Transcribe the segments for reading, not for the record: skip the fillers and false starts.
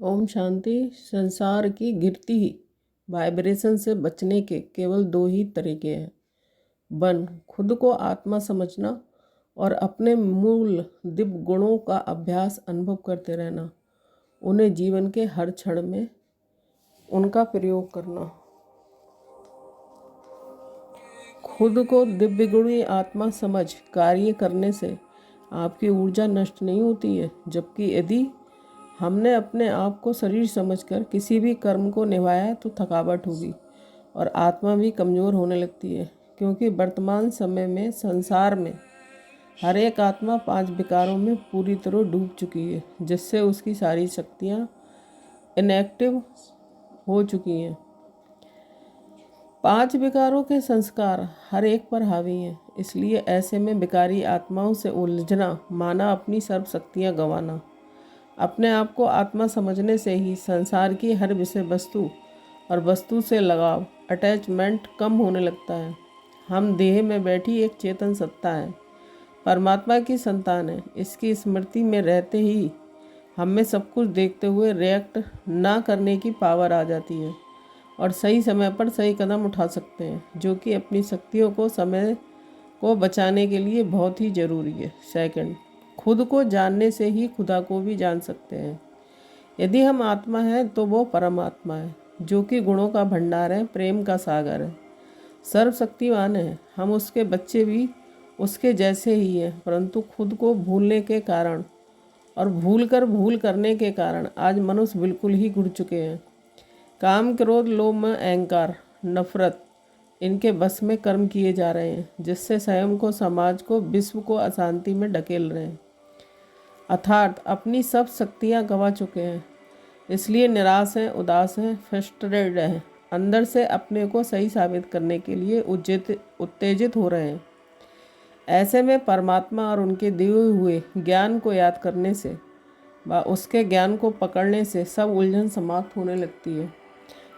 ओम शांति। संसार की गिरती वाइब्रेशन से बचने के केवल दो ही तरीके हैं। 1. खुद को आत्मा समझना और अपने मूल दिव्य गुणों का अभ्यास अनुभव करते रहना, उन्हें जीवन के हर क्षण में उनका प्रयोग करना। खुद को दिव्य गुणी आत्मा समझ कार्य करने से आपकी ऊर्जा नष्ट नहीं होती है, जबकि यदि हमने अपने आप को शरीर समझकर किसी भी कर्म को निभाया तो थकावट होगी और आत्मा भी कमज़ोर होने लगती है, क्योंकि वर्तमान समय में संसार में हर एक आत्मा 5 विकारों में पूरी तरह डूब चुकी है, जिससे उसकी सारी शक्तियाँ इनएक्टिव हो चुकी हैं। 5 विकारों के संस्कार हर एक पर हावी हैं, इसलिए ऐसे में विकारी आत्माओं से उलझना माना अपनी सर्व शक्तियाँ गंवाना। अपने आप को आत्मा समझने से ही संसार की हर विषय वस्तु और वस्तु से लगाव अटैचमेंट कम होने लगता है। हम देह में बैठी एक चेतन सत्ता है, परमात्मा की संतान है। इसकी स्मृति में रहते ही हम में सब कुछ देखते हुए रिएक्ट ना करने की पावर आ जाती है और सही समय पर सही कदम उठा सकते हैं, जो कि अपनी शक्तियों को समय को बचाने के लिए बहुत ही ज़रूरी है। 2. खुद को जानने से ही खुदा को भी जान सकते हैं। यदि हम आत्मा हैं तो वो परमात्मा है, जो कि गुणों का भंडार है, प्रेम का सागर है, सर्वशक्तिवान है। हम उसके बच्चे भी उसके जैसे ही हैं, परंतु खुद को भूलने के कारण और भूल करने के कारण आज मनुष्य बिल्कुल ही घुट चुके हैं। काम, क्रोध, लोभ, मोह, अहंकार, नफरत इनके बस में कर्म किए जा रहे हैं, जिससे स्वयं को, समाज को, विश्व को अशांति में ढकेल रहे हैं, अर्थात अपनी सब शक्तियाँ गंवा चुके हैं। इसलिए निराश हैं, उदास हैं, फ्रस्ट्रेटेड हैं, अंदर से अपने को सही साबित करने के लिए उत्तेजित हो रहे हैं। ऐसे में परमात्मा और उनके दिए हुए ज्ञान को याद करने से व उसके ज्ञान को पकड़ने से सब उलझन समाप्त होने लगती है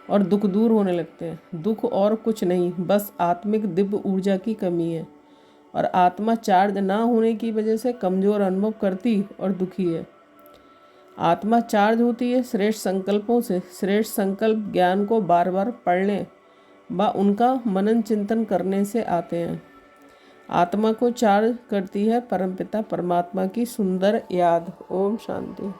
और दुख दूर होने लगते हैं। दुख और कुछ नहीं, बस आत्मिक दिव्य ऊर्जा की कमी है और आत्मा चार्ज ना होने की वजह से कमज़ोर अनुभव करती और दुखी है। आत्मा चार्ज होती है श्रेष्ठ संकल्पों से। श्रेष्ठ संकल्प ज्ञान को बार बार पढ़ने व उनका मनन चिंतन करने से आते हैं। आत्मा को चार्ज करती है परमपिता परमात्मा की सुंदर याद। ओम शांति।